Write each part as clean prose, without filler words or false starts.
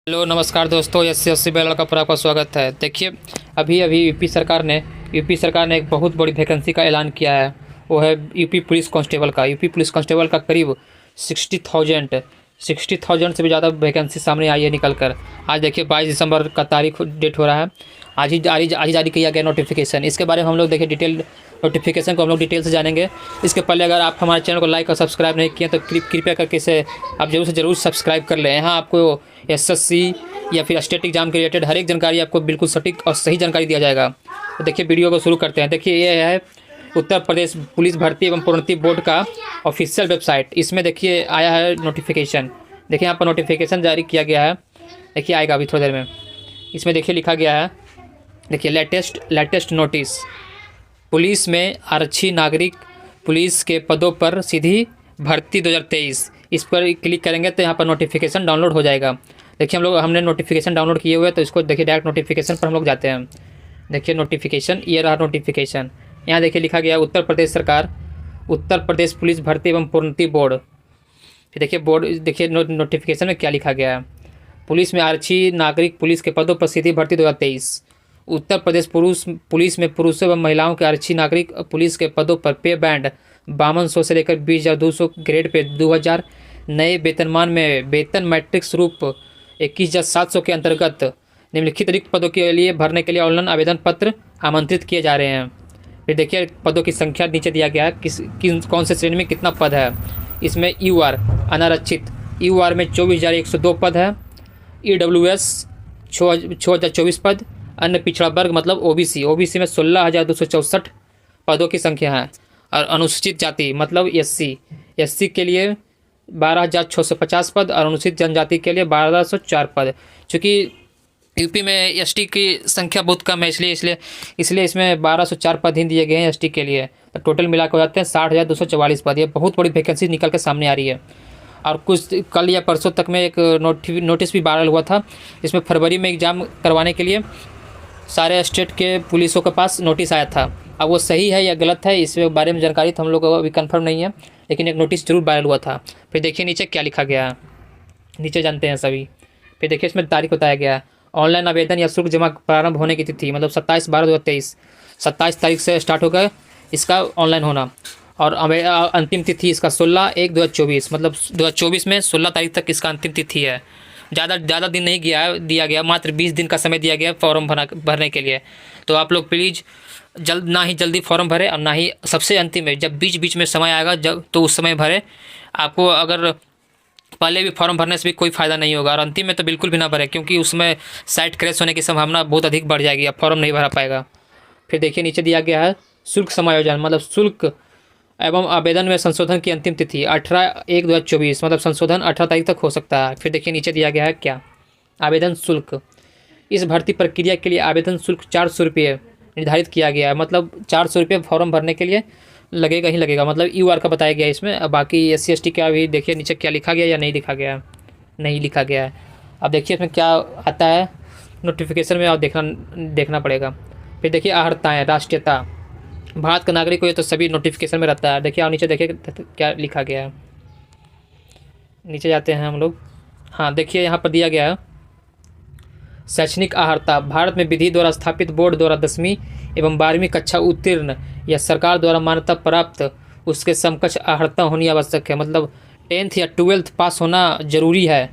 Hello नमस्कार दोस्तों, SC80 bell का पूरा आपका स्वागत है। देखिए, अभी अभी यूपी सरकार ने एक बहुत बड़ी वैकेंसी का ऐलान किया है। वो है यूपी पुलिस कांस्टेबल का करीब 60,000 से भी ज़्यादा वैकेंसी सामने आई है निकल कर। आज देखिए 22 दिसंबर का तारीख डेट हो रहा है। आज ही जारी किया गया नोटिफिकेशन। इसके बारे में हम लोग देखिए डिटेल नोटिफिकेशन को हम लोग डिटेल से जानेंगे। इसके पहले अगर आप हमारे चैनल को लाइक और सब्सक्राइब नहीं किए तो कृपया करके इसे आप जरूर से ज़रूर सब्सक्राइब कर लें। यहाँ आपको SSC या फिर स्टेट एग्जाम के रिलेटेड हर एक जानकारी आपको बिल्कुल सटीक और सही जानकारी दिया जाएगा। तो देखिए वीडियो को शुरू करते हैं। देखिए ये है उत्तर प्रदेश पुलिस भर्ती एवं प्रोन्नति बोर्ड का ऑफिशियल वेबसाइट। इसमें देखिए आया है नोटिफिकेशन। देखिए यहाँ पर नोटिफिकेशन जारी किया गया है। देखिए आएगा अभी थोड़ी देर में। इसमें देखिए लिखा गया है, देखिए लेटेस्ट नोटिस, पुलिस में आरक्षी नागरिक पुलिस के पदों पर सीधी भर्ती 2023। इस पर क्लिक करेंगे तो यहाँ पर नोटिफिकेशन डाउनलोड हो जाएगा। देखिए हमने नोटिफिकेशन डाउनलोड किए हुए, तो इसको देखिए डायरेक्ट नोटिफिकेशन पर हम लोग जाते हैं। देखिए नोटिफिकेशन, ये रहा नोटिफिकेशन। यहाँ देखिए लिखा गया उत्तर प्रदेश पुलिस भर्ती एवं प्रोन्नति बोर्ड। फिर देखिए देखिए नोटिफिकेशन में क्या लिखा गया है। पुलिस में आरक्षी नागरिक पुलिस के पदों पर सीधी भर्ती 2023। उत्तर प्रदेश पुलिस में पुरुषों एवं महिलाओं के आरक्षी नागरिक पुलिस के पदों पर पे बैंड 5200 से लेकर 20,200 ग्रेड पे 2000 नए वेतनमान में वेतन मैट्रिक्स रूप 21,700 के अंतर्गत निम्नलिखित रिक्त पदों के लिए भरने के लिए ऑनलाइन आवेदन पत्र आमंत्रित किए जा रहे हैं। फिर देखिए पदों की संख्या नीचे दिया गया है, कौन से श्रेणी में कितना पद है। इसमें UR अनारक्षित, UR में 24,102 पद है। EWS 6,024 पद। अन्य पिछड़ा वर्ग मतलब OBC में 16,264 पदों की संख्या है। और अनुसूचित जाति मतलब SC के लिए 12,650 पद और अनुसूचित जनजाति के लिए 1,204 पद। चूँकि यूपी में ST की संख्या बहुत कम है, इसलिए इसमें 1,204 पद ही दिए गए हैं ST के लिए। तो टोटल मिला के हो जाते हैं 60,244 पद। ये बहुत बड़ी वैकेंसी निकल के सामने आ रही है। और कुछ कल या परसों तक में एक नोटिस भी वायरल हुआ था। इसमें फरवरी में एग्ज़ाम करवाने के लिए सारे स्टेट के पुलिसों के पास नोटिस आया था। अब वो सही है या गलत है इस बारे में जानकारी तो हम लोग को अभी कंफर्म नहीं है, लेकिन एक नोटिस जरूर वायरल हुआ था। फिर देखिए नीचे क्या लिखा गया है, नीचे जानते हैं सभी। फिर देखिए इसमें तारीख बताया गया है। ऑनलाइन आवेदन या शुल्क जमा प्रारंभ होने की तिथि मतलब 27/12/2023। 27 तारीख से स्टार्ट होगा इसका ऑनलाइन होना। और अंतिम तिथि इसका 16/1/2024 मतलब 2024 में 16 तारीख तक इसका अंतिम तिथि है। ज़्यादा दिन नहीं दिया गया, मात्र 20 दिन का समय दिया गया फॉर्म भरने के लिए। तो आप लोग प्लीज़ जल्दी फॉर्म भरें और ना ही सबसे अंतिम में, जब बीच में समय आएगा तो उस समय भरें। आपको अगर पहले भी फॉर्म भरने से भी कोई फ़ायदा नहीं होगा और अंतिम में तो बिल्कुल भी ना भरें, क्योंकि उसमें साइट क्रैश होने की संभावना बहुत अधिक बढ़ जाएगी, आप फॉर्म नहीं भरा पाएगा। फिर देखिए नीचे दिया गया है शुल्क समायोजन मतलब शुल्क एवं आवेदन में संशोधन की अंतिम तिथि 18/1/2024 मतलब संशोधन 18 तारीख तक हो सकता है। फिर देखिए नीचे दिया गया है क्या, आवेदन शुल्क। इस भर्ती प्रक्रिया के लिए आवेदन शुल्क 400 रुपये निर्धारित किया गया है। मतलब 400 रुपये फॉर्म भरने के लिए लगेगा ही लगेगा। मतलब UR का बताया गया है इसमें। अब बाकी SC ST का भी देखिए नीचे क्या लिखा गया या नहीं लिखा गया है, नहीं लिखा गया है। अब देखिए इसमें क्या आता है नोटिफिकेशन में, और देखना पड़ेगा। फिर देखिए अर्हताएँ, राष्ट्रीयता, भारत का नागरिक हो ये तो सभी नोटिफिकेशन में रहता है। देखिए और नीचे देखिए क्या लिखा गया है, नीचे जाते हैं हम लोग। हाँ देखिए यहाँ पर दिया गया है शैक्षणिक अर्हता, भारत में विधि द्वारा स्थापित बोर्ड द्वारा 10वीं एवं 12वीं कक्षा उत्तीर्ण या सरकार द्वारा मान्यता प्राप्त उसके समकक्ष अर्हता होनी आवश्यक है। मतलब 10th या 12th पास होना जरूरी है।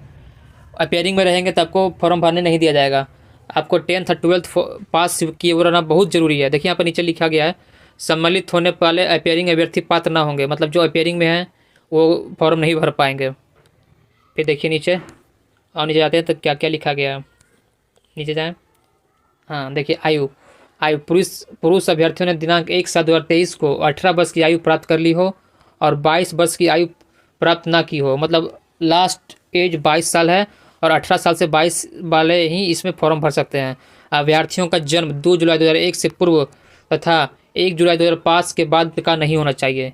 अपेयरिंग में रहेंगे तो आपको फॉर्म भरने नहीं दिया जाएगा। आपको 10th और 12th पास किए हुए रहना बहुत ज़रूरी है। देखिए यहाँ पर नीचे लिखा गया है सम्मिलित होने वाले अपेयरिंग अभ्यर्थी पात्र ना होंगे। मतलब जो अपेयरिंग में हैं वो फॉर्म नहीं भर पाएंगे। फिर देखिए नीचे जाते हैं तो क्या क्या लिखा गया है, नीचे जाएं। हाँ देखिए आयु पुरुष अभ्यर्थियों ने दिनांक 1/7/2023 को 18 वर्ष की आयु प्राप्त कर ली हो और 22 वर्ष की आयु प्राप्त ना की हो। मतलब लास्ट एज 22 साल है और 18 साल से 22 वाले ही इसमें फॉर्म भर सकते हैं। अभ्यर्थियों का जन्म 2 जुलाई 2001 से पूर्व तथा 1 जुलाई 2005 के बाद का नहीं होना चाहिए।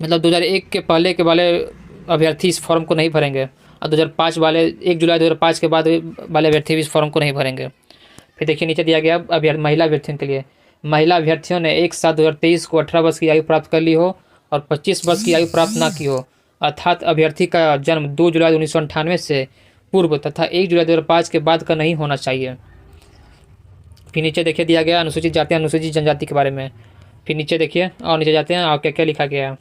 मतलब 2001 के पहले के वाले अभ्यर्थी इस फॉर्म को नहीं भरेंगे और 2005 वाले 1 जुलाई 2005 के बाद वाले अभ्यर्थी भी इस फॉर्म को नहीं भरेंगे। फिर देखिए नीचे दिया गया महिला अभ्यर्थियों के लिए, महिला अभ्यर्थियों ने 1/7/2023 को 18 वर्ष की आयु प्राप्त कर ली हो और 25 वर्ष की आयु प्राप्त ना की हो, अर्थात अभ्यर्थी का जन्म 2 जुलाई 1998 से पूर्व तथा 1 जुलाई 2005 के बाद का नहीं होना चाहिए। फिर नीचे देखिए दिया गया अनुसूचित जाति अनुसूचित जनजाति के बारे में। फिर नीचे देखिए और नीचे जाते हैं और क्या क्या लिखा गया है।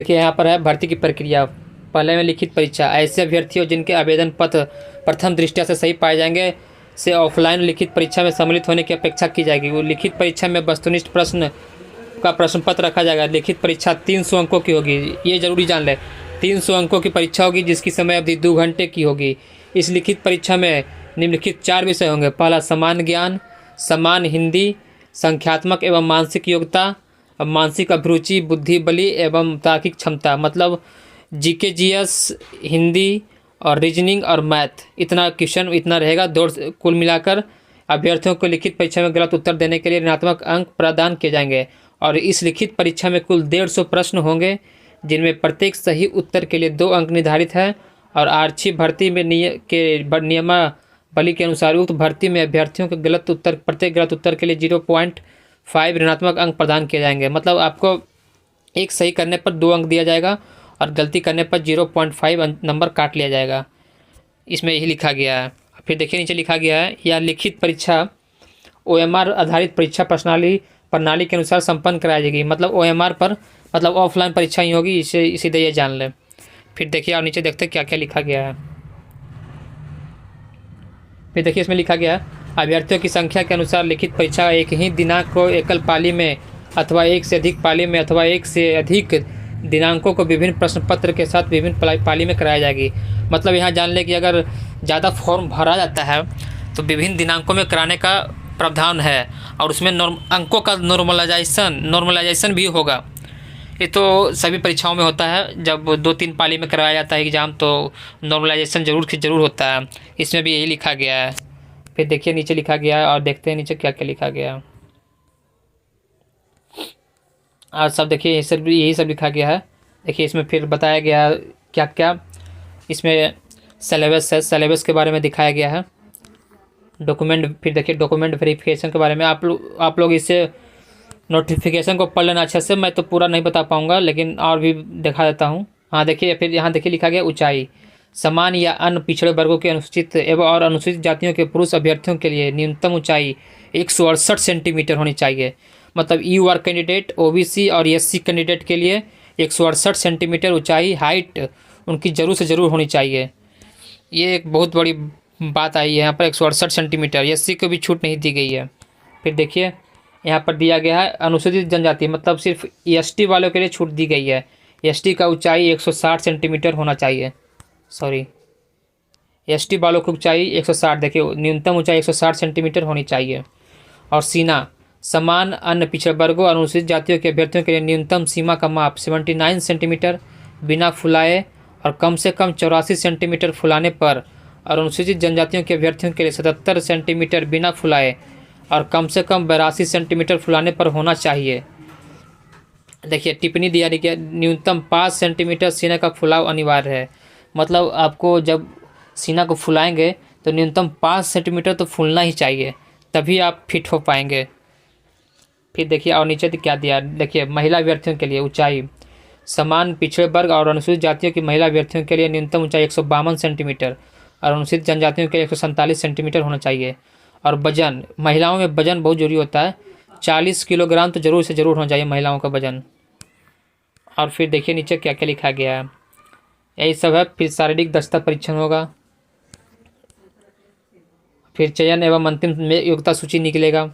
देखिए यहाँ पर है भर्ती की प्रक्रिया। पहले में लिखित परीक्षा, ऐसे अभ्यर्थियों जिनके आवेदन पत्र प्रथम दृष्टया से सही पाए जाएंगे से ऑफलाइन लिखित परीक्षा में सम्मिलित होने की अपेक्षा की जाएगी। वो लिखित परीक्षा में वस्तुनिष्ठ प्रश्न का प्रश्न पत्र रखा जाएगा। लिखित परीक्षा 300 अंकों की होगी, ये जरूरी जान लें। 300 अंकों की परीक्षा होगी जिसकी समय अवधि 2 घंटे की होगी। इस लिखित परीक्षा में निम्नलिखित 4 विषय होंगे। पहला सामान्य ज्ञान, समान हिंदी, संख्यात्मक एवं मानसिक योग्यता, मानसिक अभिरुचि, बुद्धि बली एवं तार्किक क्षमता, मतलब जीके जीएस, हिंदी और रीजनिंग और मैथ, इतना क्वेश्चन इतना रहेगा। कुल मिलाकर अभ्यर्थियों को लिखित परीक्षा में गलत उत्तर देने के लिए ऋणात्मक अंक प्रदान किए जाएंगे। और इस लिखित परीक्षा में कुल 150 प्रश्न होंगे जिनमें प्रत्येक सही उत्तर के लिए 2 अंक निर्धारित है। और आरक्षी भर्ती में नियमावली के अनुसार उक्त भर्ती में अभ्यर्थियों के प्रत्येक गलत उत्तर के लिए 0.5 ऋणात्मक अंक प्रदान किए जाएंगे। मतलब आपको एक सही करने पर 2 अंक दिया जाएगा और गलती करने पर 0.5 नंबर काट लिया जाएगा। इसमें यही लिखा गया है। फिर देखिए नीचे लिखा गया है यह लिखित परीक्षा OMR आधारित परीक्षा प्रणाली के अनुसार संपन्न कराई जाएगी। मतलब OMR पर मतलब ऑफलाइन परीक्षा ही होगी, इसे सीधे ये जान लें। फिर देखिए और नीचे देखते हैं क्या क्या लिखा गया है। फिर देखिए इसमें लिखा गया है अभ्यर्थियों की संख्या के अनुसार लिखित परीक्षा एक ही दिनांक को एकल पाली में अथवा एक से अधिक पाली में अथवा एक से अधिक दिनांकों को विभिन्न प्रश्न पत्र के साथ विभिन्न पाली में कराई जाएगी। मतलब यहाँ जान लें कि अगर ज़्यादा फॉर्म भरा जाता है तो विभिन्न दिनांकों में कराने का प्रावधान है और उसमें अंकों का नॉर्मलाइजेशन भी होगा। ये तो सभी परीक्षाओं में होता है, जब 2-3 पाली में कराया जाता है एग्ज़ाम तो नॉर्मलाइजेशन जरूर होता है। इसमें भी यही लिखा गया है। फिर देखिए नीचे लिखा गया है और देखते हैं नीचे क्या क्या लिखा गया है। और सब देखिए यही सब लिखा गया है। देखिए इसमें फिर बताया गया क्या क्या इसमें सिलेबस है, सिलेबस के बारे में दिखाया गया है। डॉक्यूमेंट, फिर देखिए डॉक्यूमेंट वेरिफिकेशन के बारे में आप लोग इसे नोटिफिकेशन को पढ़ लेना अच्छे से। मैं तो पूरा नहीं बता पाऊँगा लेकिन और भी दिखा देता हूँ। हाँ देखिए फिर यहाँ देखिए लिखा गया ऊंचाई, समान या अन्य पिछड़े वर्गों के अनुसूचित एवं और अनुसूचित जातियों के पुरुष अभ्यर्थियों के लिए न्यूनतम ऊंचाई 168 सेंटीमीटर होनी चाहिए। मतलब UR कैंडिडेट, OBC और SC कैंडिडेट के लिए 168 सेंटीमीटर ऊंचाई हाइट उनकी ज़रूर से ज़रूर होनी चाहिए। ये एक बहुत बड़ी बात आई है यहाँ पर। 168 सेंटीमीटर, SC को भी छूट नहीं दी गई है। फिर देखिए यहाँ पर दिया गया है अनुसूचित जनजाति, मतलब सिर्फ ST वालों के लिए छूट दी गई है। ST का ऊंचाई 160 सेंटीमीटर होना चाहिए। ST वालों की ऊंचाई 160, देखिए न्यूनतम ऊंचाई 160 सेंटीमीटर होनी चाहिए। और सीना, समान अन्य पिछड़े वर्गों और अनुसूचित जातियों के अभ्यर्थियों के लिए न्यूनतम सीमा का माप 79 सेंटीमीटर बिना फुलाए और कम से कम 84 सेंटीमीटर फुलाने पर, और अनुसूचित जनजातियों के अभ्यर्थियों के लिए 77 सेंटीमीटर बिना फुलाए और कम से कम 82 सेंटीमीटर फुलाने पर होना चाहिए। देखिए टिप्पणी दिया गया न्यूनतम 5 सेंटीमीटर सीना का फुलाव अनिवार्य है। मतलब आपको जब सीना को फुलाएंगे तो न्यूनतम 5 सेंटीमीटर तो फूलना ही चाहिए, तभी आप फिट हो पाएंगे। फिर देखिए और नीचे क्या दिया, देखिए महिला अभ्यर्थियों के लिए ऊंचाई, समान पिछड़े वर्ग और अनुसूचित जातियों की महिला अभ्यर्थियों के लिए न्यूनतम ऊंचाई 152 सेंटीमीटर और अनुसूचित जनजातियों के लिए 147 सेंटीमीटर होना चाहिए। और वजन, महिलाओं में वजन बहुत जरूरी होता है, 40 किलोग्राम तो ज़रूर से ज़रूर होना चाहिए महिलाओं का वजन। और फिर देखिए नीचे क्या क्या लिखा गया है, यही सब है। फिर शारीरिक दक्षता परीक्षण होगा, फिर चयन एवं अंतिम योग्यता सूची निकलेगा।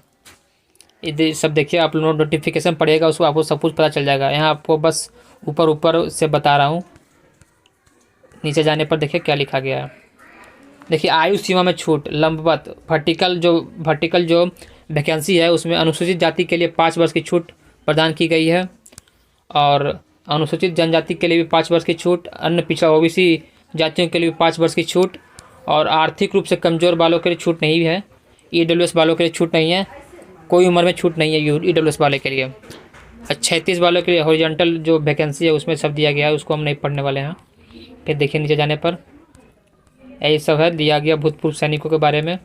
ये सब देखिए आप लोग नोटिफिकेशन पड़ेगा उसको आपको सब कुछ पता चल जाएगा। यहाँ आपको बस ऊपर से बता रहा हूँ। नीचे जाने पर देखिए क्या लिखा गया है। देखिए आयु सीमा में छूट, लंबवत वर्टिकल जो वैकेंसी है उसमें अनुसूचित जाति के लिए 5 वर्ष की छूट प्रदान की गई है और अनुसूचित जनजाति के लिए भी 5 वर्ष की छूट, अन्य पिछड़ा OBC जातियों के लिए भी 5 वर्ष की छूट और आर्थिक रूप से कमज़ोर वालों के लिए छूट नहीं है। EWS वालों के लिए छूट नहीं है, कोई उम्र में छूट नहीं है EWS वाले के लिए। 36 वालों के लिए हॉरिजॉन्टल जो वैकेंसी है उसमें सब दिया गया है, उसको हम नहीं पढ़ने वाले हैं। फिर देखिए नीचे जाने पर यही सब है दिया गया भूतपूर्व सैनिकों के बारे में।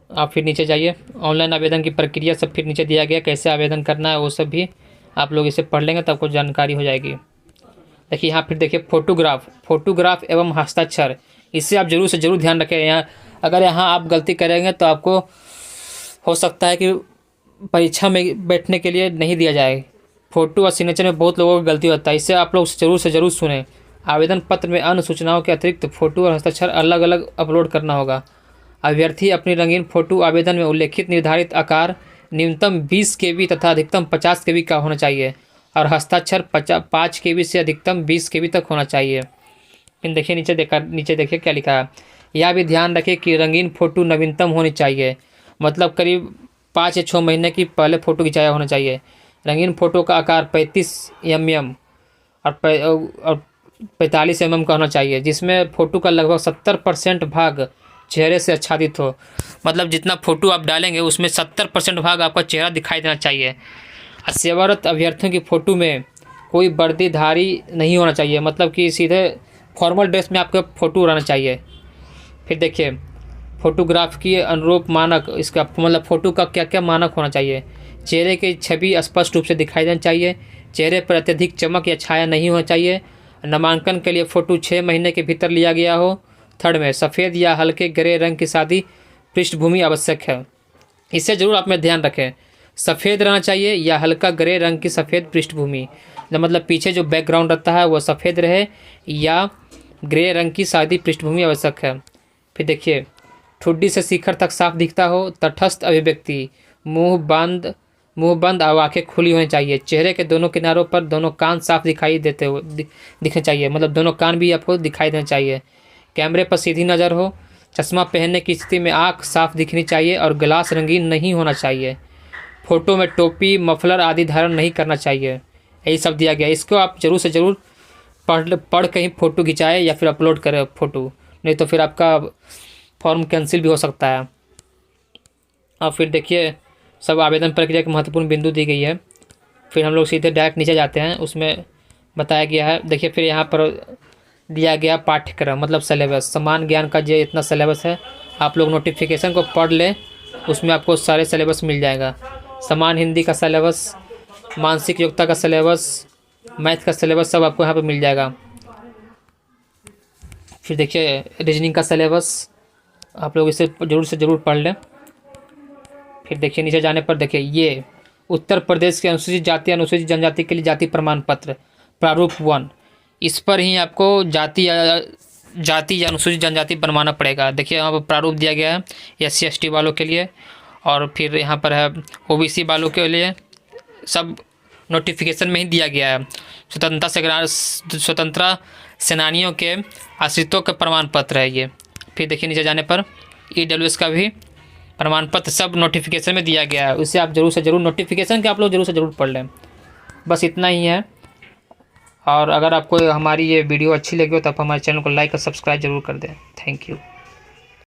आप फिर नीचे जाइए, ऑनलाइन आवेदन की प्रक्रिया सब फिर नीचे दिया गया, कैसे आवेदन करना है वो सब भी आप लोग इसे पढ़ लेंगे तो आपको जानकारी हो जाएगी। देखिए यहाँ फिर देखिए फोटोग्राफ एवं हस्ताक्षर, इससे आप जरूर से जरूर ध्यान रखें। यहाँ अगर यहाँ आप गलती करेंगे तो आपको हो सकता है कि परीक्षा में बैठने के लिए नहीं दिया जाए। फ़ोटो और सिग्नेचर में बहुत लोगों की गलती होता है, इससे आप लोग जरूर से जरूर सुने। आवेदन पत्र में अन्य सूचनाओं के अतिरिक्त फ़ोटो और हस्ताक्षर अलग अलग अपलोड करना होगा। अभ्यर्थी अपनी रंगीन फ़ोटो आवेदन में उल्लेखित निर्धारित आकार न्यूनतम 20 KB तथा अधिकतम 50 KB का होना चाहिए और हस्ताक्षर 5 KB से अधिकतम 20 KB तक होना चाहिए। फिर देखिए नीचे देखिए क्या लिखा है। यह भी ध्यान रखें कि रंगीन फ़ोटो नवीनतम होनी चाहिए, मतलब करीब 5 या 6 महीने की पहले फ़ोटो खिंचाया होना चाहिए। रंगीन फ़ोटो का आकार 35 mm और 45 mm का होना चाहिए, जिसमें फ़ोटो का लगभग 70% भाग चेहरे से आच्छादित हो। मतलब जितना फ़ोटो आप डालेंगे उसमें 70% भाग आपका चेहरा दिखाई देना चाहिए। सेवारत अभ्यर्थियों की फ़ोटो में कोई वर्दीधारी नहीं होना चाहिए, मतलब कि सीधे फॉर्मल ड्रेस में आपका फ़ोटो रहना चाहिए। फिर देखिए फोटोग्राफ की अनुरूप मानक, इसका मतलब फ़ोटो का क्या क्या मानक होना चाहिए। चेहरे की छवि स्पष्ट रूप से दिखाई देना चाहिए। चेहरे पर अत्यधिक चमक या छाया नहीं होना चाहिए। नामांकन के लिए फ़ोटो 6 महीने के भीतर लिया गया हो। थर्ड में सफ़ेद या हल्के ग्रे रंग की सादी पृष्ठभूमि आवश्यक है। इससे ज़रूर आप में ध्यान रखें, सफ़ेद रहना चाहिए या हल्का ग्रे रंग की सफ़ेद पृष्ठभूमि, मतलब पीछे जो बैकग्राउंड रहता है वो सफ़ेद रहे या ग्रे रंग की सादी पृष्ठभूमि आवश्यक है। फिर देखिए ठुड्डी से शिखर तक साफ दिखता हो। तटस्थ अभिव्यक्ति, मुंह बंद और आँखें खुली होनी चाहिए। चेहरे के दोनों किनारों पर दोनों कान साफ दिखाई देते हुए दिखने चाहिए, मतलब दोनों कान भी आपको दिखाई देना चाहिए। कैमरे पर सीधी नज़र हो। चश्मा पहनने की स्थिति में आँख साफ दिखनी चाहिए और ग्लास रंगीन नहीं होना चाहिए। फ़ोटो में टोपी, मफलर आदि धारण नहीं करना चाहिए। यही सब दिया गया। इसको आप जरूर से ज़रूर पढ़ के ही फ़ोटो खिंचाएँ या फिर अपलोड करें फ़ोटो, नहीं तो फिर आपका फॉर्म कैंसिल भी हो सकता है। और फिर देखिए सब आवेदन प्रक्रिया के महत्वपूर्ण बिंदु दी गई है। फिर हम लोग सीधे डायरेक्ट नीचे जाते हैं, उसमें बताया गया है। देखिए फिर यहाँ पर दिया गया पाठ्यक्रम, मतलब सिलेबस, समान ज्ञान का जो इतना सिलेबस है, आप लोग नोटिफिकेशन को पढ़ लें, उसमें आपको सारे सिलेबस मिल जाएगा। समान हिंदी का सिलेबस, मानसिक योग्यता का सिलेबस, मैथ का सिलेबस, सब आपको यहाँ पर मिल जाएगा। फिर देखिए रीजनिंग का सिलेबस, आप लोग इसे ज़रूर से ज़रूर पढ़ लें। फिर देखिए नीचे जाने पर देखिए ये उत्तर प्रदेश के अनुसूचित जाति अनुसूचित जनजाति के लिए जाति प्रमाण पत्र प्रारूप 1, इस पर ही आपको जाति या अनुसूचित जनजाति बनवाना पड़ेगा। देखिए यहाँ पर प्रारूप दिया गया है SC ST वालों के लिए, और फिर यहाँ पर है OBC वालों के लिए। सब नोटिफिकेशन में ही दिया गया है। स्वतंत्रता सेनानियों के आश्रितों का प्रमाण पत्र है ये। फिर देखिए नीचे जाने पर EWS का भी प्रमाण पत्र सब नोटिफिकेशन में दिया गया है। उससे आप जरूर से जरूर नोटिफिकेशन के आप लोग जरूर से जरूर पढ़ लें। बस इतना ही है। और अगर आपको हमारी ये वीडियो अच्छी लगी हो तो आप हमारे चैनल को लाइक और सब्सक्राइब जरूर कर दें। Thank you.